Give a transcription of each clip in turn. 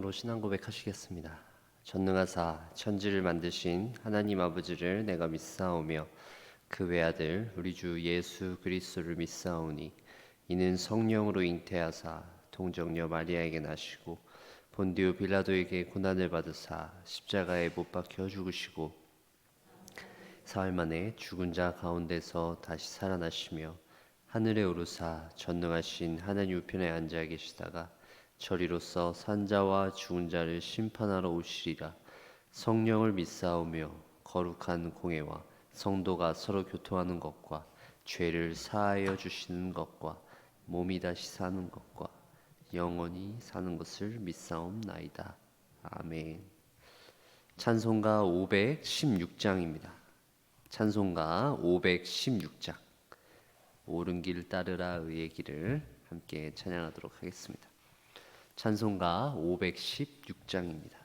로 신앙 고백하시겠습니다. 전능하사 천지를 만드신 하나님 아버지를 내가 믿사오며 그 외아들 우리 주 예수 그리스도를 믿사오니 이는 성령으로 잉태하사 동정녀 마리아에게 나시고 본디오 빌라도에게 고난을 받으사 십자가에 못 박혀 죽으시고 사흘 만에 죽은 자 가운데서 다시 살아나시며 하늘에 오르사 전능하신 하나님 우편에 앉아 계시다가 저리로서 산자와 죽은 자를 심판하러 오시리라. 성령을 믿사오며 거룩한 공회와 성도가 서로 교통하는 것과 죄를 사하여 주시는 것과 몸이 다시 사는 것과 영원히 사는 것을 믿사옵나이다. 아멘. 찬송가 516장입니다. 찬송가 516장 옳은 길 따르라 의의 길을 함께 찬양하도록 하겠습니다. 찬송가 516장입니다.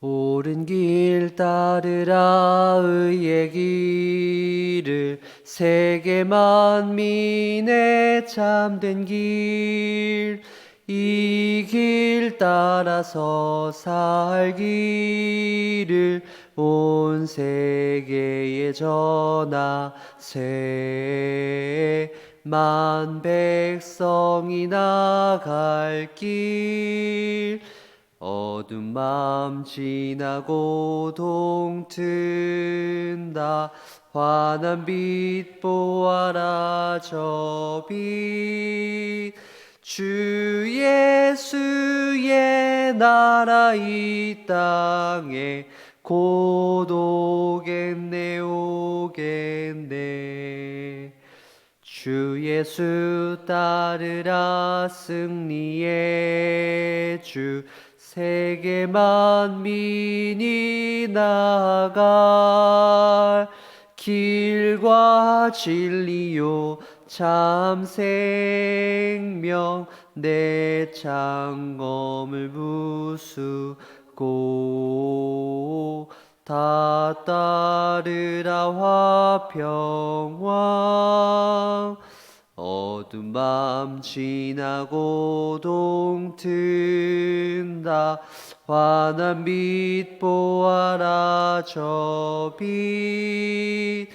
옳은 길 따르라 의의 길을 세계 만민의 참된 길 이 길 따라서 살기를 온 세계에 전하세 만 백성이 나갈 길 어두운 맘 지나고 동튼다 환한 빛 보아라 저 빛 주 예수의 나라 이 땅에 곧 오겠네 오겠네 주 예수 따르라 승리의 주 세계 만민이 나아갈 길과 진리요 참 생명 내 창검을 부수고 다 따르라 화평왕 어두운 밤 지나고 동튼다 환한 빛 보아라 저 빛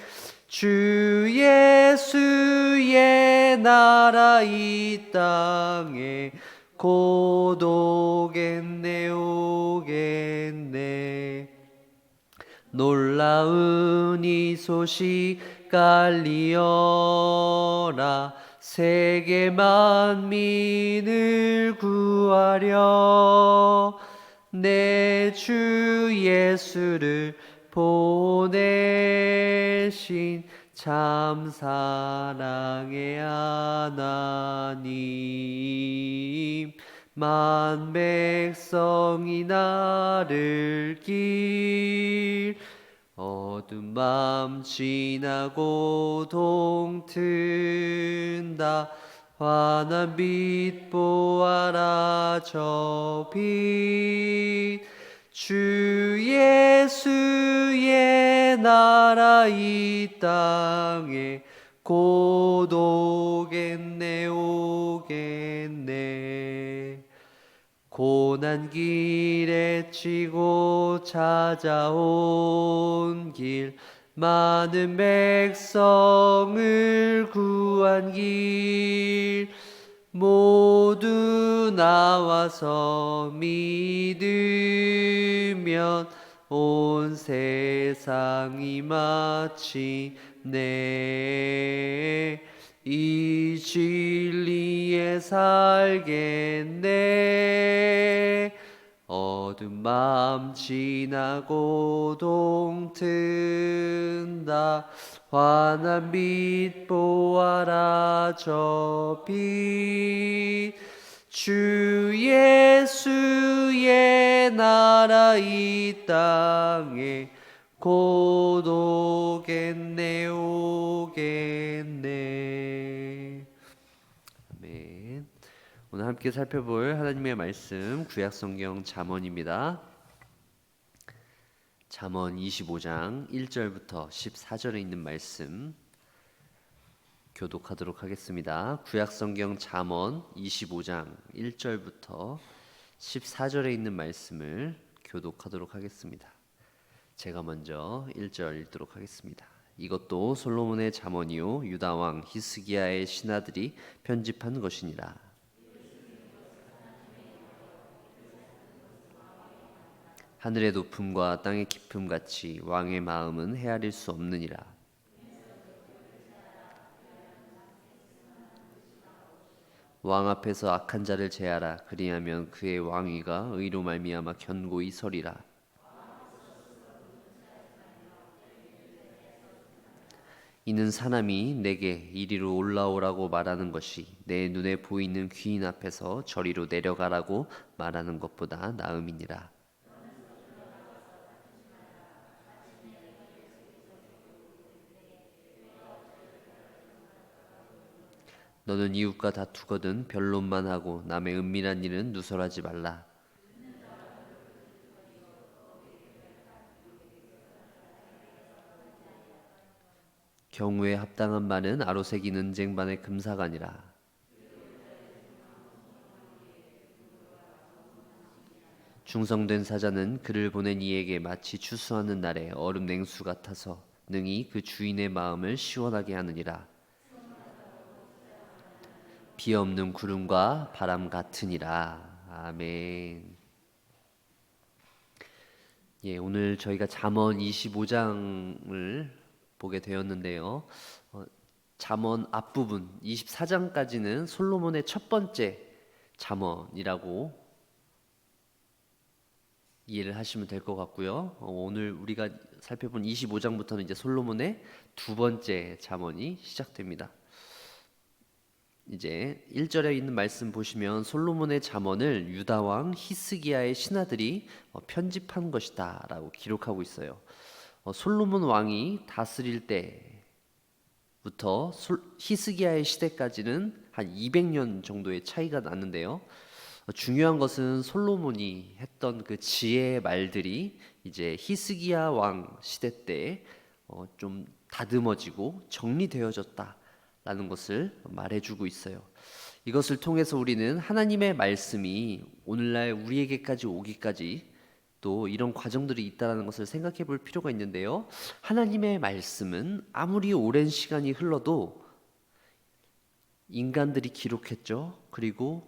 주 예수의 나라 이 땅에 곧 오겠네 오겠네 놀라운 이 소식 알리어라 세계 만민을 구하려 내 주 예수를 보내신 참 사랑의 하나님 만 백성이 나를 길 어두운 밤 지나고 동튼다 환한 빛 보아라 저 빛 주 예수의 나라 이 땅에 곧 오겠네 오겠네 고난 길에 치고 찾아온 길 많은 백성을 구한 길 모두 나와서 믿으면 온 세상이 마치네 이 진리에 살겠네 어두운 밤 지나고 동튼다 환한 빛 보아라 저 빛 주 예수의 나라 이 땅에 곧 오겠네 오겠네 아멘. 오늘 함께 살펴볼 하나님의 말씀 구약성경 잠언입니다. 잠언 25장 1절부터 14절에 있는 말씀 교독하도록 하겠습니다. 구약성경 잠언 25장 1절부터 14절에 있는 말씀을 교독하도록 하겠습니다. 제가 먼저 1절 읽도록 하겠습니다. 이것도 솔로몬의 잠언이요 유다 왕 히스기야의 신하들이 편집한 것이니라. 하늘의 높음과 땅의 깊음 같이 왕의 마음은 헤아릴 수 없느니라. 왕 앞에서 악한 자를 제하라. 그리하면 그의 왕위가 의로 말미암아 견고히 서리라. 이는 사람이 내게 이리로 올라오라고 말하는 것이 내 눈에 보이는 귀인 앞에서 저리로 내려가라고 말하는 것보다 나음이니라. 너는 이웃과 다투거든 변론만 하고 남의 은밀한 일은 누설하지 말라. 경우에 합당한 말은 아로새긴 은쟁반의 금사가니라. 충성된 사자는 그를 보낸 이에게 마치 추수하는 날에 얼음 냉수 같아서 능히 그 주인의 마음을 시원하게 하느니라. 비 없는 구름과 바람 같으니라. 아멘. 예, 오늘 저희가 잠언 25장을 보게 되었는데요. 잠언 앞부분 24장까지는 솔로몬의 첫 번째 잠언이라고 이해를 하시면 될 것 같고요. 오늘 우리가 살펴본 25장부터는 이제 솔로몬의 두 번째 잠언이 시작됩니다. 이제 1절에 있는 말씀 보시면 솔로몬의 잠언을 유다 왕 히스기야의 신하들이 편집한 것이다 라고 기록하고 있어요. 솔로몬 왕이 다스릴 때부터 히스기야의 시대까지는 한 200년 정도의 차이가 났는데요. 중요한 것은 솔로몬이 했던 그 지혜의 말들이 이제 히스기야 왕 시대 때 좀 다듬어지고 정리되어졌다라는 것을 말해주고 있어요. 이것을 통해서 우리는 하나님의 말씀이 오늘날 우리에게까지 오기까지 또 이런 과정들이 있다는 것을 생각해 볼 필요가 있는데요. 하나님의 말씀은 아무리 오랜 시간이 흘러도 인간들이 기록했죠. 그리고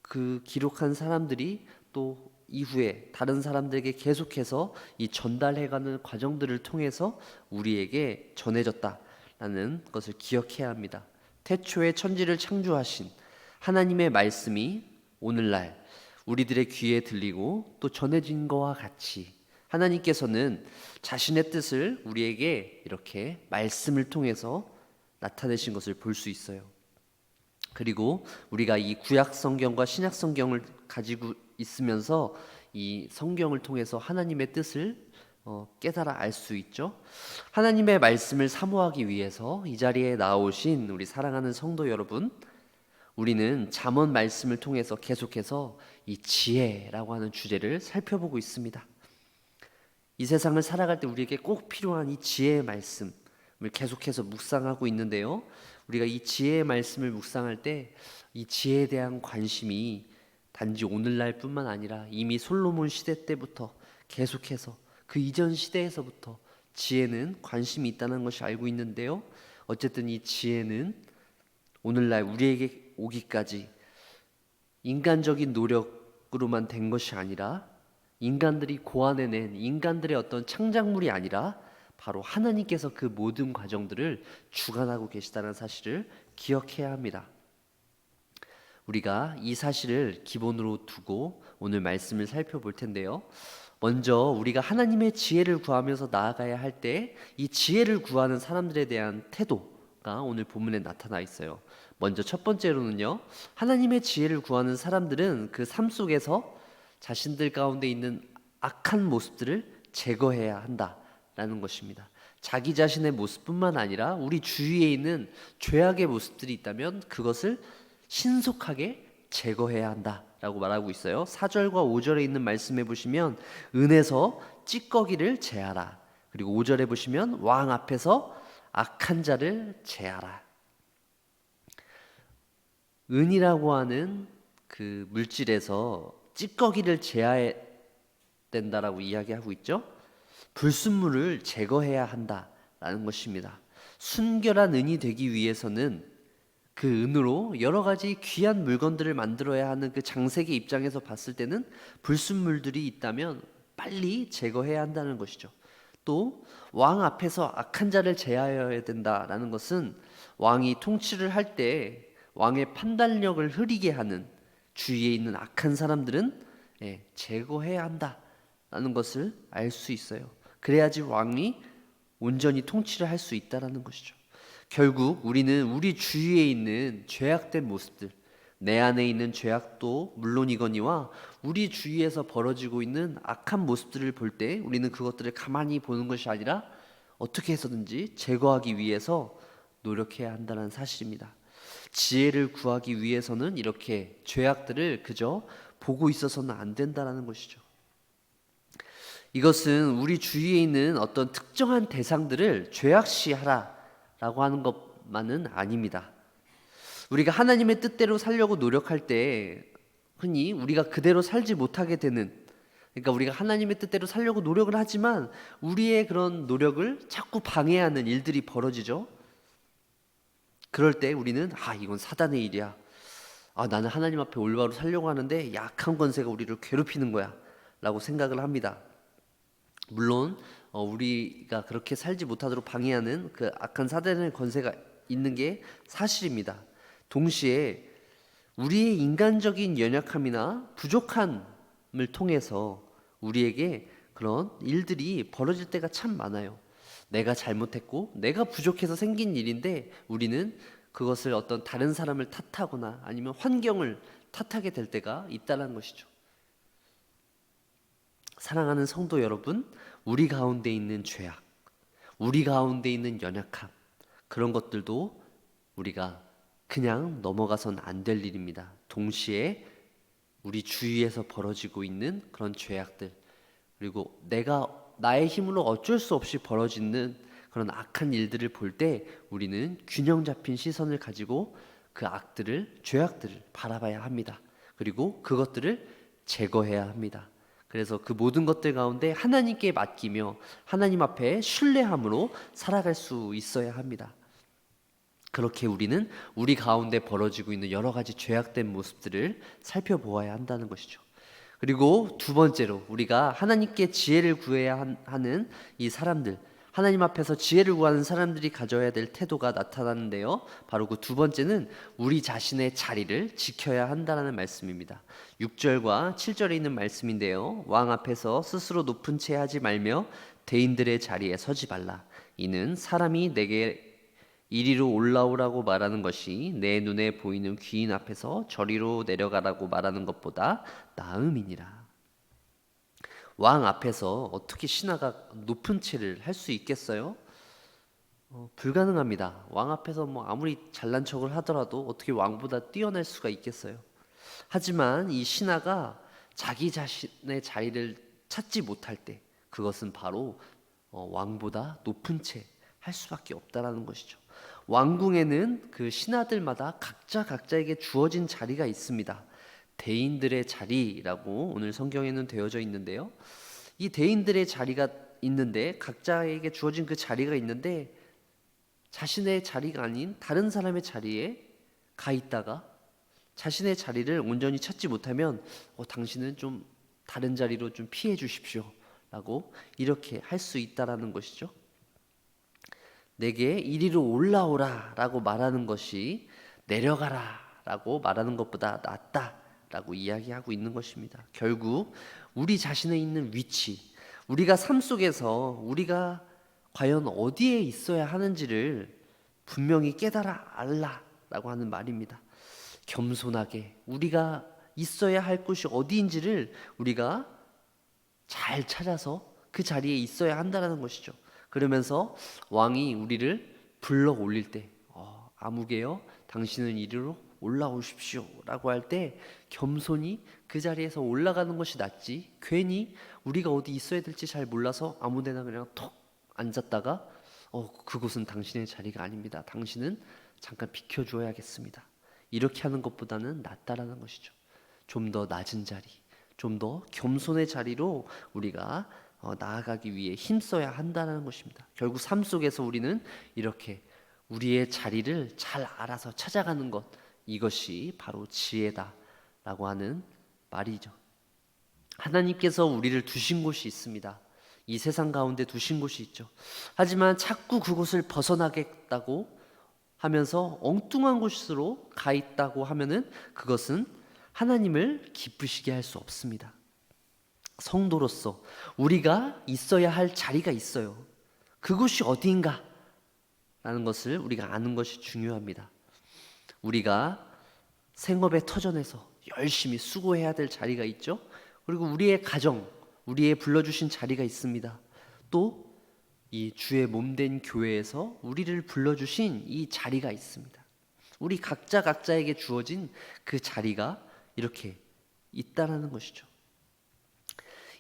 그 기록한 사람들이 또 이후에 다른 사람들에게 계속해서 이 전달해가는 과정들을 통해서 우리에게 전해졌다라는 것을 기억해야 합니다. 태초에 천지를 창조하신 하나님의 말씀이 오늘날 우리들의 귀에 들리고 또 전해진 것과 같이 하나님께서는 자신의 뜻을 우리에게 이렇게 말씀을 통해서 나타내신 것을 볼 수 있어요. 그리고 우리가 이 구약 성경과 신약 성경을 가지고 있으면서 이 성경을 통해서 하나님의 뜻을 깨달아 알 수 있죠. 하나님의 말씀을 사모하기 위해서 이 자리에 나오신 우리 사랑하는 성도 여러분, 우리는 잠언 말씀을 통해서 계속해서 이 지혜라고 하는 주제를 살펴보고 있습니다. 이 세상을 살아갈 때 우리에게 꼭 필요한 이 지혜의 말씀을 계속해서 묵상하고 있는데요. 우리가 이 지혜의 말씀을 묵상할 때 이 지혜에 대한 관심이 단지 오늘날 뿐만 아니라 이미 솔로몬 시대 때부터 계속해서 그 이전 시대에서부터 지혜는 관심이 있다는 것을 알고 있는데요. 어쨌든 이 지혜는 오늘날 우리에게 오기까지 인간적인 노력으로만 된 것이 아니라 인간들이 고안해낸 인간들의 어떤 창작물이 아니라 바로 하나님께서 그 모든 과정들을 주관하고 계시다는 사실을 기억해야 합니다. 우리가 이 사실을 기본으로 두고 오늘 말씀을 살펴볼 텐데요. 먼저 우리가 하나님의 지혜를 구하면서 나아가야 할 때 이 지혜를 구하는 사람들에 대한 태도가 오늘 본문에 나타나 있어요. 먼저 첫 번째로는요, 하나님의 지혜를 구하는 사람들은 그 삶 속에서 자신들 가운데 있는 악한 모습들을 제거해야 한다라는 것입니다. 자기 자신의 모습뿐만 아니라 우리 주위에 있는 죄악의 모습들이 있다면 그것을 신속하게 제거해야 한다라고 말하고 있어요. 4절과 5절에 있는 말씀해 보시면 은에서 찌꺼기를 제하라. 그리고 5절에 보시면 왕 앞에서 악한 자를 제하라. 은이라고 하는 그 물질에서 찌꺼기를 제어해야 된다라고 이야기하고 있죠. 불순물을 제거해야 한다라는 것입니다. 순결한 은이 되기 위해서는 그 은으로 여러 가지 귀한 물건들을 만들어야 하는 그 장색의 입장에서 봤을 때는 불순물들이 있다면 빨리 제거해야 한다는 것이죠. 또 왕 앞에서 악한 자를 제하여야 된다라는 것은 왕이 통치를 할 때 왕의 판단력을 흐리게 하는 주위에 있는 악한 사람들은 제거해야 한다라는 것을 알 수 있어요. 그래야지 왕이 온전히 통치를 할 수 있다라는 것이죠. 결국 우리는 우리 주위에 있는 죄악된 모습들, 내 안에 있는 죄악도 물론이거니와 우리 주위에서 벌어지고 있는 악한 모습들을 볼 때 우리는 그것들을 가만히 보는 것이 아니라 어떻게 해서든지 제거하기 위해서 노력해야 한다는 사실입니다. 지혜를 구하기 위해서는 이렇게 죄악들을 그저 보고 있어서는 안 된다는 것이죠. 이것은 우리 주위에 있는 어떤 특정한 대상들을 죄악시하라라고 하는 것만은 아닙니다. 우리가 하나님의 뜻대로 살려고 노력할 때 흔히 우리가 그대로 살지 못하게 되는, 그러니까 우리가 하나님의 뜻대로 살려고 노력을 하지만 우리의 그런 노력을 자꾸 방해하는 일들이 벌어지죠. 그럴 때 우리는 이건 사단의 일이야. 나는 하나님 앞에 올바로 살려고 하는데 약한 권세가 우리를 괴롭히는 거야 라고 생각을 합니다. 물론 우리가 그렇게 살지 못하도록 방해하는 그 악한 사단의 권세가 있는 게 사실입니다. 동시에 우리의 인간적인 연약함이나 부족함을 통해서 우리에게 그런 일들이 벌어질 때가 참 많아요. 내가 잘못했고 내가 부족해서 생긴 일인데 우리는 그것을 어떤 다른 사람을 탓하거나 아니면 환경을 탓하게 될 때가 있다는 것이죠. 사랑하는 성도 여러분, 우리 가운데 있는 죄악, 우리 가운데 있는 연약함, 그런 것들도 우리가 그냥 넘어가선 안 될 일입니다. 동시에 우리 주위에서 벌어지고 있는 그런 죄악들, 그리고 내가 나의 힘으로 어쩔 수 없이 벌어지는 그런 악한 일들을 볼 때 우리는 균형 잡힌 시선을 가지고 그 악들을, 죄악들을 바라봐야 합니다. 그리고 그것들을 제거해야 합니다. 그래서 그 모든 것들 가운데 하나님께 맡기며 하나님 앞에 신뢰함으로 살아갈 수 있어야 합니다. 그렇게 우리는 우리 가운데 벌어지고 있는 여러 가지 죄악된 모습들을 살펴보아야 한다는 것이죠. 그리고 두 번째로 우리가 하나님께 지혜를 구해야 하는 이 사람들, 하나님 앞에서 지혜를 구하는 사람들이 가져야 될 태도가 나타나는데요. 바로 그 두 번째는 우리 자신의 자리를 지켜야 한다는 말씀입니다. 6절과 7절에 있는 말씀인데요. 왕 앞에서 스스로 높은 채 하지 말며 대인들의 자리에 서지 말라. 이는 사람이 내게 이리로 올라오라고 말하는 것이 내 눈에 보이는 귀인 앞에서 저리로 내려가라고 말하는 것보다 나음이니라. 왕 앞에서 어떻게 신하가 높은 채를 할 수 있겠어요? 불가능합니다. 왕 앞에서 아무리 잘난 척을 하더라도 어떻게 왕보다 뛰어날 수가 있겠어요? 하지만 이 신하가 자기 자신의 자리를 찾지 못할 때 그것은 바로 왕보다 높은 채 할 수밖에 없다라는 것이죠. 왕궁에는 그 신하들마다 각자에게 주어진 자리가 있습니다. 대인들의 자리라고 오늘 성경에는 되어져 있는데요. 이 대인들의 자리가 있는데 각자에게 주어진 그 자리가 있는데 자신의 자리가 아닌 다른 사람의 자리에 가 있다가 자신의 자리를 온전히 찾지 못하면 당신은 좀 다른 자리로 좀 피해 주십시오 라고 이렇게 할 수 있다라는 것이죠. 내게 이리로 올라오라 라고 말하는 것이 내려가라 라고 말하는 것보다 낫다 라고 이야기하고 있는 것입니다. 결국 우리 자신의 있는 위치, 우리가 삶 속에서 우리가 과연 어디에 있어야 하는지를 분명히 깨달아 알라라고 하는 말입니다. 겸손하게 우리가 있어야 할 곳이 어디인지를 우리가 잘 찾아서 그 자리에 있어야 한다는 것이죠. 그러면서 왕이 우리를 불러 올릴 때 아무개여 당신은 이리로 올라오십시오 라고 할 때 겸손히 그 자리에서 올라가는 것이 낫지, 괜히 우리가 어디 있어야 될지 잘 몰라서 아무데나 그냥 톡 앉았다가 그곳은 당신의 자리가 아닙니다. 당신은 잠깐 비켜주어야겠습니다. 이렇게 하는 것보다는 낫다라는 것이죠. 좀 더 낮은 자리, 좀 더 겸손의 자리로 우리가 나아가기 위해 힘써야 한다는 것입니다. 결국 삶 속에서 우리는 이렇게 우리의 자리를 잘 알아서 찾아가는 것, 이것이 바로 지혜다라고 하는 말이죠. 하나님께서 우리를 두신 곳이 있습니다. 이 세상 가운데 두신 곳이 있죠. 하지만 자꾸 그곳을 벗어나겠다고 하면서 엉뚱한 곳으로 가 있다고 하면은 그것은 하나님을 기쁘시게 할 수 없습니다. 성도로서 우리가 있어야 할 자리가 있어요. 그곳이 어디인가? 라는 것을 우리가 아는 것이 중요합니다. 우리가 생업의 터전에서 열심히 수고해야 될 자리가 있죠. 그리고 우리의 가정, 우리의 불러주신 자리가 있습니다. 또 이 주의 몸된 교회에서 우리를 불러주신 이 자리가 있습니다. 우리 각자에게 주어진 그 자리가 이렇게 있다라는 것이죠.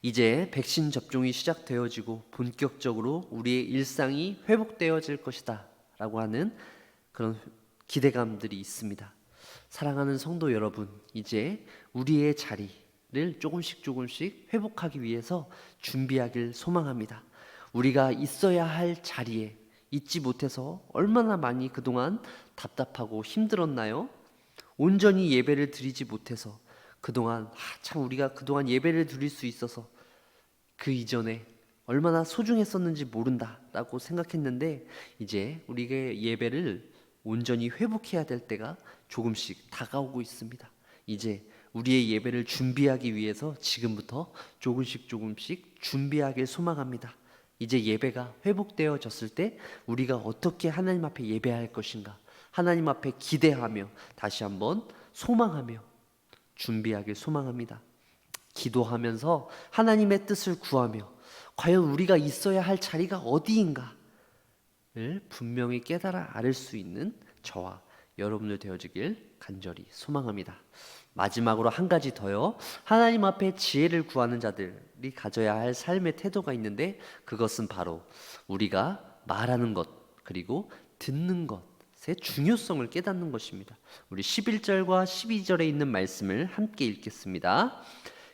이제 백신 접종이 시작되어지고 본격적으로 우리의 일상이 회복되어질 것이다 라고 하는 그런 기대감들이 있습니다. 사랑하는 성도 여러분, 이제 우리의 자리를 조금씩 회복하기 위해서 준비하길 소망합니다. 우리가 있어야 할 자리에 있지 못해서 얼마나 많이 그동안 답답하고 힘들었나요? 온전히 예배를 드리지 못해서 그동안 참 우리가 그동안 예배를 드릴 수 있어서 그 이전에 얼마나 소중했었는지 모른다라고 생각했는데 이제 우리의 예배를 온전히 회복해야 될 때가 조금씩 다가오고 있습니다. 이제 우리의 예배를 준비하기 위해서 지금부터 조금씩 준비하길 소망합니다. 이제 예배가 회복되어졌을 때 우리가 어떻게 하나님 앞에 예배할 것인가, 하나님 앞에 기대하며 다시 한번 소망하며 준비하길 소망합니다. 기도하면서 하나님의 뜻을 구하며 과연 우리가 있어야 할 자리가 어디인가를 분명히 깨달아 알 수 있는 저와 여러분들 되어지길 간절히 소망합니다. 마지막으로 한 가지 더요. 하나님 앞에 지혜를 구하는 자들이 가져야 할 삶의 태도가 있는데 그것은 바로 우리가 말하는 것 그리고 듣는 것의 중요성을 깨닫는 것입니다. 우리 11절과 12절에 있는 말씀을 함께 읽겠습니다.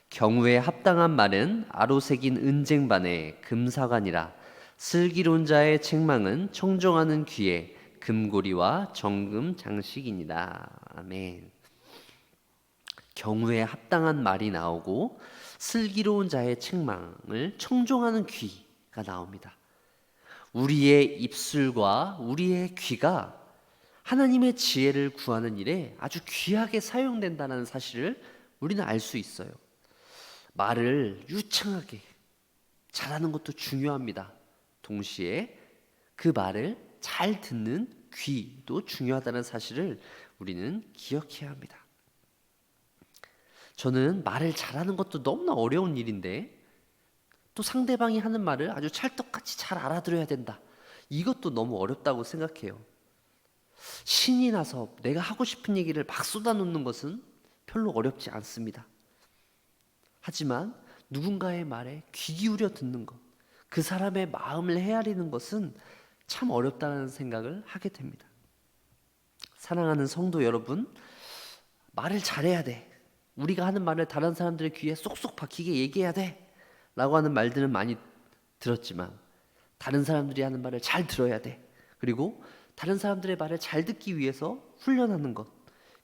경우에 합당한 말은 아로새긴 은쟁반에 금사관이라 슬기로운 자의 책망은 청정하는 귀에 금고리와 정금 장식이니라. 아멘. 경우에 합당한 말이 나오고 슬기로운 자의 책망을 청종하는 귀가 나옵니다. 우리의 입술과 우리의 귀가 하나님의 지혜를 구하는 일에 아주 귀하게 사용된다는 사실을 우리는 알 수 있어요. 말을 유창하게 잘하는 것도 중요합니다. 동시에 그 말을 잘 듣는 귀도 중요하다는 사실을 우리는 기억해야 합니다. 저는 말을 잘하는 것도 너무나 어려운 일인데 또 상대방이 하는 말을 아주 찰떡같이 잘 알아들어야 된다. 이것도 너무 어렵다고 생각해요. 신이 나서 내가 하고 싶은 얘기를 막 쏟아놓는 것은 별로 어렵지 않습니다. 하지만 누군가의 말에 귀 기울여 듣는 것, 그 사람의 마음을 헤아리는 것은 참 어렵다는 생각을 하게 됩니다. 사랑하는 성도 여러분, 말을 잘해야 돼. 우리가 하는 말을 다른 사람들의 귀에 쏙쏙 박히게 얘기해야 돼 라고 하는 말들은 많이 들었지만 다른 사람들이 하는 말을 잘 들어야 돼. 그리고 다른 사람들의 말을 잘 듣기 위해서 훈련하는 것,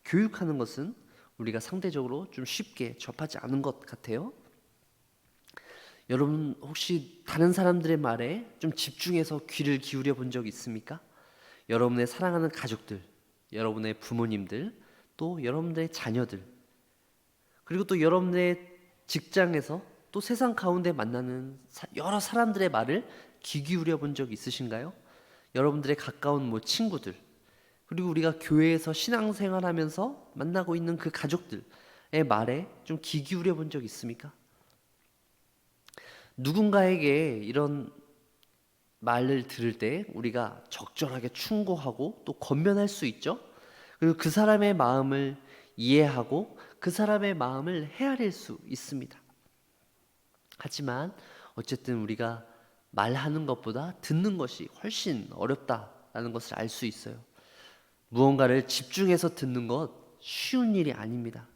교육하는 것은 우리가 상대적으로 좀 쉽게 접하지 않은 것 같아요. 여러분 혹시 다른 사람들의 말에 좀 집중해서 귀를 기울여 본 적 있습니까? 여러분의 사랑하는 가족들, 여러분의 부모님들, 또 여러분들의 자녀들, 그리고 또 여러분의 직장에서 또 세상 가운데 만나는 여러 사람들의 말을 귀 기울여 본 적 있으신가요? 여러분들의 가까운 친구들, 그리고 우리가 교회에서 신앙생활하면서 만나고 있는 그 가족들의 말에 좀 귀 기울여 본 적 있습니까? 누군가에게 이런 말을 들을 때 우리가 적절하게 충고하고 또 권면할 수 있죠. 그리고 그 사람의 마음을 이해하고 그 사람의 마음을 헤아릴 수 있습니다. 하지만 어쨌든 우리가 말하는 것보다 듣는 것이 훨씬 어렵다라는 것을 알 수 있어요. 무언가를 집중해서 듣는 것, 쉬운 일이 아닙니다.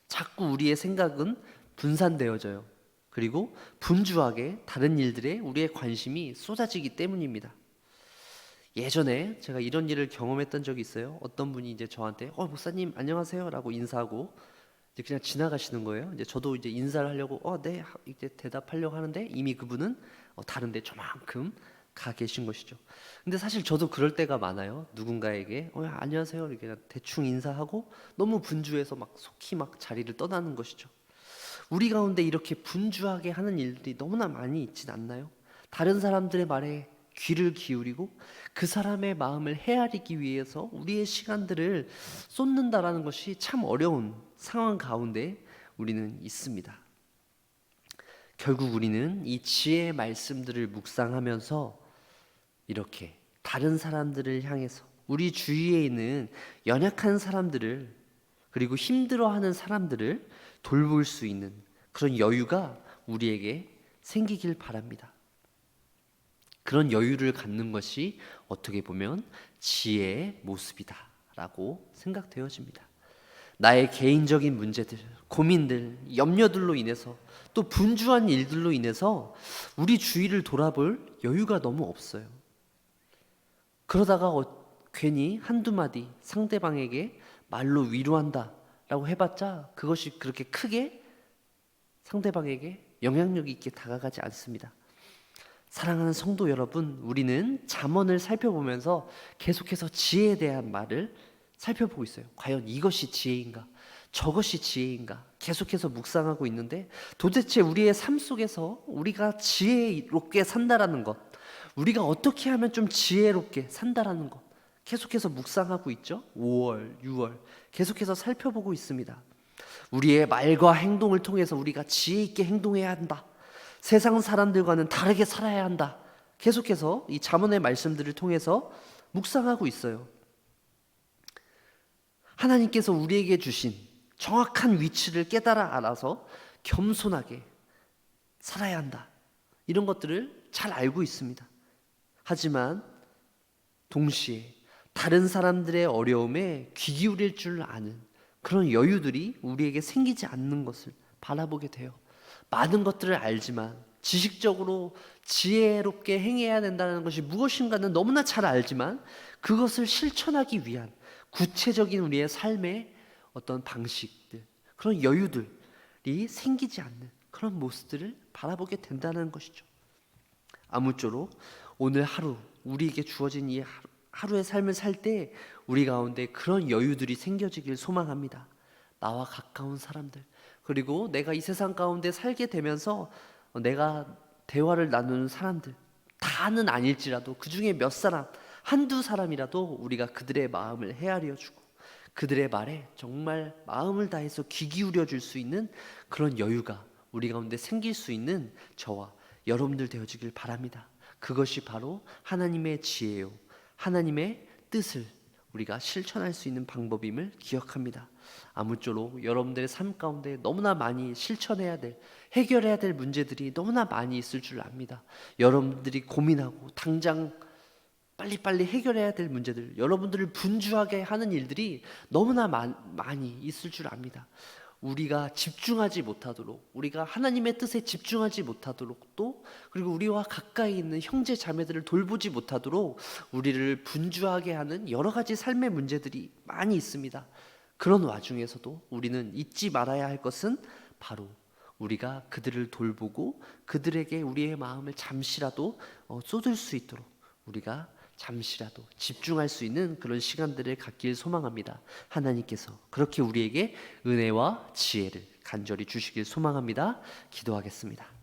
자꾸 우리의 생각은 분산되어져요. 그리고 분주하게 다른 일들에 우리의 관심이 쏟아지기 때문입니다. 예전에 제가 이런 일을 경험했던 적이 있어요. 어떤 분이 이제 저한테 목사님 안녕하세요라고 인사하고 이제 그냥 지나가시는 거예요. 이제 저도 이제 인사를 하려고 네 이제 대답하려고 하는데 이미 그분은 다른데 저만큼 가 계신 것이죠. 근데 사실 저도 그럴 때가 많아요. 누군가에게 안녕하세요 이렇게 그냥 대충 인사하고 너무 분주해서 막 속히 막 자리를 떠나는 것이죠. 우리 가운데 이렇게 분주하게 하는 일들이 너무나 많이 있진 않나요? 다른 사람들의 말에 귀를 기울이고 그 사람의 마음을 헤아리기 위해서 우리의 시간들을 쏟는다라는 것이 참 어려운 상황 가운데 우리는 있습니다. 결국 우리는 이 지혜의 말씀들을 묵상하면서 이렇게 다른 사람들을 향해서 우리 주위에 있는 연약한 사람들을 그리고 힘들어하는 사람들을 돌볼 수 있는 그런 여유가 우리에게 생기길 바랍니다. 그런 여유를 갖는 것이 어떻게 보면 지혜의 모습이다라고 생각되어집니다. 나의 개인적인 문제들, 고민들, 염려들로 인해서 또 분주한 일들로 인해서 우리 주위를 돌아볼 여유가 너무 없어요. 그러다가 괜히 한두 마디 상대방에게 말로 위로한다라고 해봤자 그것이 그렇게 크게 상대방에게 영향력 있게 다가가지 않습니다. 사랑하는 성도 여러분, 우리는 잠언을 살펴보면서 계속해서 지혜에 대한 말을 살펴보고 있어요. 과연 이것이 지혜인가? 저것이 지혜인가? 계속해서 묵상하고 있는데 도대체 우리의 삶 속에서 우리가 지혜롭게 산다라는 것, 우리가 어떻게 하면 좀 지혜롭게 산다라는 것 계속해서 묵상하고 있죠. 5월, 6월 계속해서 살펴보고 있습니다. 우리의 말과 행동을 통해서 우리가 지혜 있게 행동해야 한다. 세상 사람들과는 다르게 살아야 한다. 계속해서 이 잠언의 말씀들을 통해서 묵상하고 있어요. 하나님께서 우리에게 주신 정확한 위치를 깨달아 알아서 겸손하게 살아야 한다. 이런 것들을 잘 알고 있습니다. 하지만 동시에 다른 사람들의 어려움에 귀 기울일 줄 아는 그런 여유들이 우리에게 생기지 않는 것을 바라보게 돼요. 많은 것들을 알지만 지식적으로 지혜롭게 행해야 된다는 것이 무엇인가는 너무나 잘 알지만 그것을 실천하기 위한 구체적인 우리의 삶의 어떤 방식들, 그런 여유들이 생기지 않는 그런 모습들을 바라보게 된다는 것이죠. 아무쪼록 오늘 하루 우리에게 주어진 이 하루의 삶을 살 때 우리 가운데 그런 여유들이 생겨지길 소망합니다. 나와 가까운 사람들, 그리고 내가 이 세상 가운데 살게 되면서 내가 대화를 나누는 사람들 다는 아닐지라도 그 중에 몇 사람, 한두 사람이라도 우리가 그들의 마음을 헤아려 주고 그들의 말에 정말 마음을 다해서 귀 기울여 줄 수 있는 그런 여유가 우리 가운데 생길 수 있는 저와 여러분들 되어지길 바랍니다. 그것이 바로 하나님의 지혜요, 하나님의 뜻을 우리가 실천할 수 있는 방법임을 기억합니다. 아무쪼록 여러분들의 삶 가운데 너무나 많이 실천해야 될, 해결해야 될 문제들이 너무나 많이 있을 줄 압니다. 여러분들이 고민하고 당장 빨리빨리 해결해야 될 문제들, 여러분들을 분주하게 하는 일들이 너무나 많이 있을 줄 압니다. 우리가 집중하지 못하도록, 우리가 하나님의 뜻에 집중하지 못하도록, 또 그리고 우리와 가까이 있는 형제 자매들을 돌보지 못하도록 우리를 분주하게 하는 여러 가지 삶의 문제들이 많이 있습니다. 그런 와중에서도 우리는 잊지 말아야 할 것은 바로 우리가 그들을 돌보고 그들에게 우리의 마음을 잠시라도 쏟을 수 있도록 우리가 잠시라도 집중할 수 있는 그런 시간들을 갖길 소망합니다. 하나님께서 그렇게 우리에게 은혜와 지혜를 간절히 주시길 소망합니다. 기도하겠습니다.